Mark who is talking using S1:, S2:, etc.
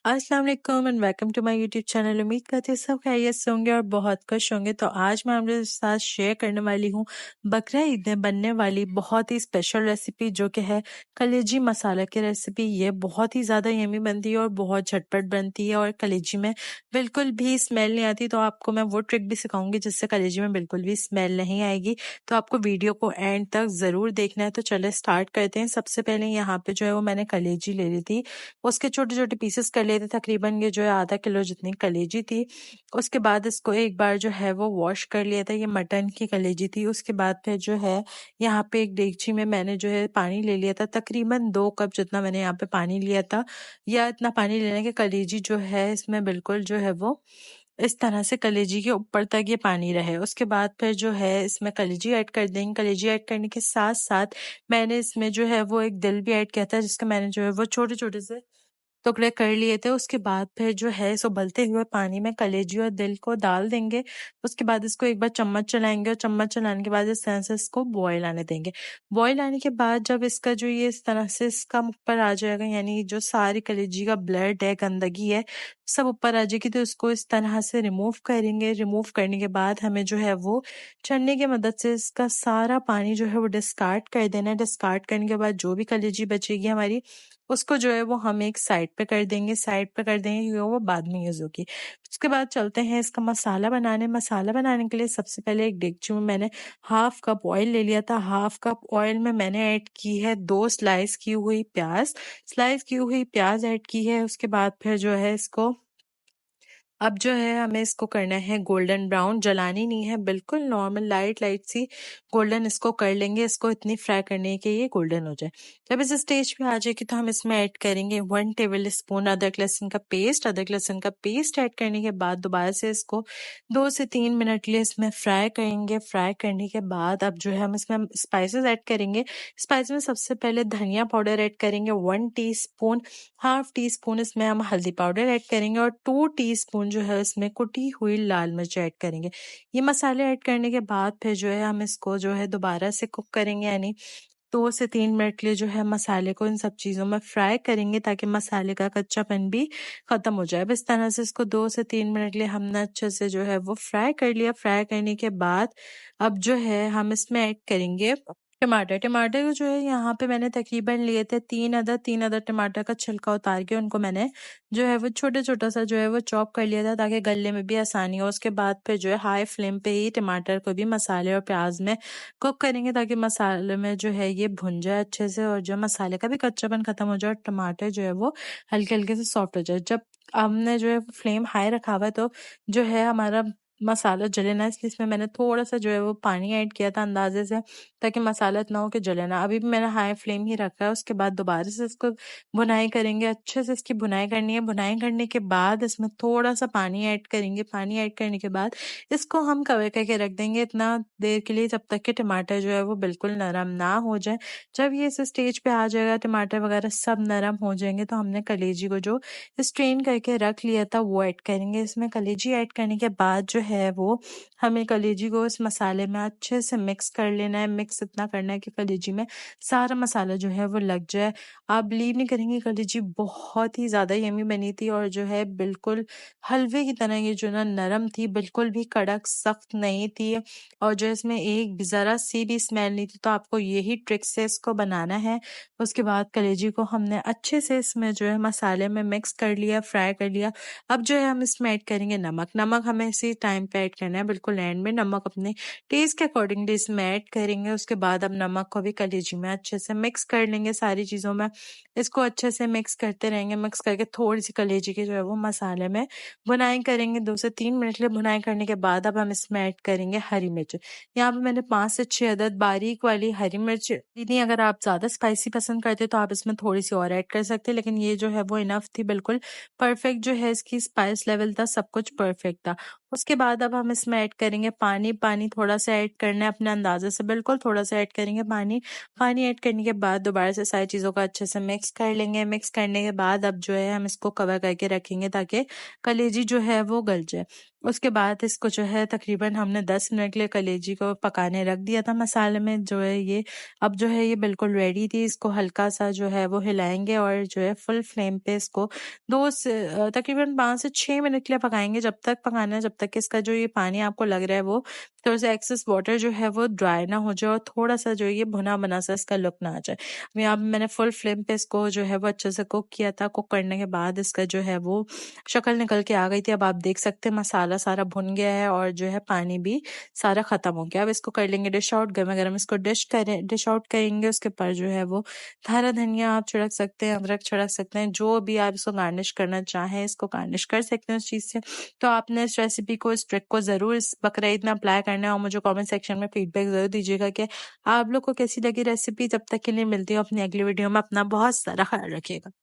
S1: अस्सलाम वालेकुम and welcome to my YouTube channel. उम्मीद करती हूँ सब खैरियत से होंगे और बहुत खुश होंगे। तो आज मैं आपके साथ शेयर करने वाली हूँ बकरा ईद में बनने वाली बहुत ही स्पेशल रेसिपी, जो कि है कलेजी मसाला की रेसिपी। ये बहुत ही ज़्यादा यमी बनती है और बहुत झटपट बनती है और कलेजी में बिल्कुल भी स्मेल नहीं आती। तो आपको मैं वो ट्रिक भी सिखाऊंगी जिससे कलेजी में बिल्कुल भी स्मेल नहीं आएगी। तो आपको वीडियो को एंड तक ज़रूर देखना है। तो चले स्टार्ट करते हैं। सबसे पहले यहाँ पे जो है वो मैंने कलेजी ले ली थी, उसके छोटे छोटे पीसेस कर लिए थे। तकरीबन ये जो है आधा किलो जितनी कलेजी थी। उसके बाद इसको एक बार जो है वो वॉश कर लिया था। ये मटन की कलेजी थी। उसके बाद फिर जो है यहाँ पे एक देगची में मैंने जो है पानी ले लिया था। तकरीबन 2 कप जितना मैंने यहाँ पे पानी लिया था। या इतना पानी लेने के कलेजी जो है इसमें बिल्कुल जो है वो इस तरह से कलेजी के ऊपर तक ये पानी रहे। उसके बाद फिर जो है इसमें कलेजी ऐड कर देंगे। कलेजी ऐड करने के साथ साथ मैंने इसमें जो है वो एक दिल भी ऐड किया था, जिसका मैंने जो है वो छोटे छोटे से टुकड़े कर लिए थे। उसके बाद फिर जो है इस उबलते हुए पानी में कलेजी और दिल को डाल देंगे। उसके बाद इसको एक बार चम्मच चलाएंगे और चम्मच चलाने के बाद इस तरह से इसको बॉयल आने देंगे। बॉयल आने के बाद जब इसका जो ये इस तरह से इसका ऊपर आ जाएगा, यानी जो सारी कलेजी का ब्लड है, गंदगी है, सब ऊपर आ जाएगी, तो इसको इस तरह से रिमूव करेंगे। रिमूव करने के बाद हमें जो है वो छन्नी की मदद से इसका सारा पानी जो है वो डिस्कार्ड कर देना है। डिस्कार्ड करने के बाद जो भी कलेजी बचेगी हमारी, उसको जो है वो हम एक साइड पे कर देंगे। साइड पे कर देंगे क्योंकि वो बाद में यूज होगी। उसके बाद चलते हैं इसका मसाला बनाने। मसाला बनाने के लिए सबसे पहले एक डेगची में मैंने हाफ कप ऑयल ले लिया था। हाफ कप ऑयल में मैंने ऐड की है 2 स्लाइस की हुई प्याज। स्लाइस की हुई प्याज ऐड की है। उसके बाद फिर जो है इसको अब जो है हमें इसको करना है गोल्डन ब्राउन। जलानी नहीं है, बिल्कुल नॉर्मल लाइट लाइट सी गोल्डन इसको कर लेंगे। इसको इतनी फ्राई करनी है कि ये गोल्डन हो जाए। जब इस स्टेज पे आ जाएगी तो हम इसमें ऐड करेंगे 1 टेबल स्पून अदरक लहसुन का पेस्ट। अदरक लहसुन का पेस्ट ऐड करने के बाद दोबारा से इसको 2 से 3 मिनट के लिए इसमें फ्राई करेंगे। फ्राई करने के बाद अब जो है हम इसमें स्पाइसेस ऐड करेंगे। स्पाइस में सबसे पहले धनिया पाउडर ऐड करेंगे 1 टीस्पून। हाफ टी स्पून इसमें हम हल्दी पाउडर ऐड करेंगे और 2 टीस्पून जो है इसमें कुटी हुई लाल मिर्च ऐड करेंगे। ये मसाले ऐड करने के बाद फिर जो है हम इसको जो है दोबारा से कुक करेंगे, यानी 2 से 3 मिनट के लिए जो है मसाले को इन सब चीज़ों में फ्राई करेंगे ताकि मसाले का कच्चापन भी खत्म हो जाए। इस तरह से इसको 2 से 3 मिनट के लिए हमने अच्छे से जो है वो फ्राई कर लिया। फ्राई करने के बाद अब जो है हम इसमें ऐड करेंगे टमाटर। टमाटर को जो है यहाँ पे मैंने तकरीबन लिए थे 3 अदद टमाटर का छिलका उतार के उनको मैंने जो है वो छोटे छोटा सा जो है वो चॉप कर लिया था ताकि गलने में भी आसानी हो। उसके बाद फिर जो है हाई फ्लेम पे ही टमाटर को भी मसाले और प्याज में कुक करेंगे ताकि मसाले में जो है ये भुन जाए अच्छे से और जो मसाले का भी कच्चापन खत्म हो जाए और टमाटर जो है वो हल्के हल्के से सॉफ्ट हो जाए। जब हमने जो है फ्लेम हाई रखा हुआ है तो जो है हमारा मसाला जले ना, इसलिए इसमें मैंने थोड़ा सा जो है वो पानी ऐड किया था अंदाजे से, ताकि मसाला इतना हो कि जले ना। अभी भी मैंने हाई फ्लेम ही रखा है। उसके बाद दोबारा से इसको भुनाई करेंगे। अच्छे से इसकी भुनाई करनी है। भुनाई करने के बाद इसमें थोड़ा सा पानी ऐड करेंगे। पानी ऐड करने के बाद इसको हम कवर करके रख देंगे इतना देर के लिए, जब तक कि टमाटर जो है वो बिल्कुल नरम ना हो जाए। जब ये इस स्टेज पे आ जाएगा, टमाटर वगैरह सब नरम हो जाएंगे, तो हमने कलेजी को जो स्ट्रेन करके रख लिया था वो ऐड करेंगे। इसमें कलेजी ऐड करने के बाद जो है वो हमें कलेजी को इस मसाले में अच्छे से मिक्स कर लेना है। मिक्स इतना करना है कि कलेजी में सारा मसाला जो है वो लग जाए। आप बिलीव नहीं करेंगे, कलेजी बहुत ही ज़्यादा यमी बनी थी और जो है बिल्कुल हलवे की तरह ये जो ना नरम थी, बिल्कुल भी कड़क सख्त नहीं थी और जो इसमें एक ज़रा सी भी स्मेल नहीं थी। तो आपको यही ट्रिक से इसको बनाना है। उसके बाद कलेजी को हमने अच्छे से इसमें जो है मसाले में मिक्स कर लिया, फ्राई कर लिया। अब जो है हम इसमें ऐड करेंगे नमक। नमक हमें इसी टाइम पे ऐड करना है, बिल्कुल एंड में। नमक अपने टेस्ट के अकॉर्डिंगली इसमें ऐड करेंगे। उसके बाद अब नमक को भी कलेजी में अच्छे से मिक्स कर लेंगे। सारी चीज़ों में इसको अच्छे से मिक्स करते रहेंगे। मिक्स करके थोड़ी सी कलेजी की जो है वो मसाले में भुनाई करेंगे। 2 से 3 मिनट के लिए भुनाई करने के बाद अब हम इसमें ऐड करेंगे हरी मिर्च। यहाँ पे मैंने 5 से 6 अदद बारीक वाली हरी मिर्च ली थी। अगर आप ज़्यादा स्पाइसी पसंद करते तो आप इसमें थोड़ी सी और ऐड कर सकते, लेकिन ये जो है वो इनफ थी। बिल्कुल परफेक्ट जो है इसकी स्पाइस लेवल था, सब कुछ परफेक्ट था। उसके बाद अब हम इसमें ऐड करेंगे पानी। पानी थोड़ा-सा ऐड करना है अपने अंदाज़े से, बिल्कुल थोड़ा-सा ऐड करेंगे पानी। पानी ऐड करने के बाद दोबारा से सारी चीज़ों को अच्छे से मिक्स कर लेंगे। मिक्स करने के बाद अब जो है हम इसको कवर करके रखेंगे ताकि कलेजी जो है वो गल जाए। उसके बाद इसको जो है तकरीबन हमने 10 मिनट के लिए कलेजी को पकाने रख दिया था मसाले में, जो है ये अब जो है ये बिल्कुल रेडी थी। इसको हल्का-सा जो है वो हिलाएँगे और जो है फुल फ्लेम पे इसको 2 से तकरीबन 5 से 6 मिनट के लिए पकाएँगे। जब तक पकाना है जब तक कि इसका जो ये पानी आपको लग रहा है वो थोड़ा-सा एक्सेस वाटर जो है वो ड्राई ना हो जाए और थोड़ा-सा जो है ये भुना-भुना सा इसका लुक ना आ जाए। यहाँ पे मैंने फुल फ्लेम पे इसको जो है वो अच्छे से कुक किया था। कुक करने के बाद इसका जो है वो शक्ल निकल के आ गई थी। अब आप देख सकते हैं मसाला सारा भुन गया है और जो है पानी भी सारा खत्म हो गया। अब इसको कर लेंगे डिश आउट। गरमा-गरम इसको डिश आउट करेंगे। उसके ऊपर जो है वो हरा धनिया आप छिड़क सकते हैं, अदरक छिड़क सकते हैं, जो भी आप इसको गार्निश करना चाहें इसको गार्निश कर सकते हैं उस चीज़ से। तो आपने इस रेसिपी को, इस ट्रिक को ज़रूर इस बकरीद में अप्लाई करना है और मुझे कमेंट सेक्शन में फीडबैक ज़रूर दीजिएगा कि आप लोग को कैसी लगी रेसिपी। तब तक के लिए मिलती हूँ अपनी अगली वीडियो में। अपना बहुत सारा ख्याल रखिएगा।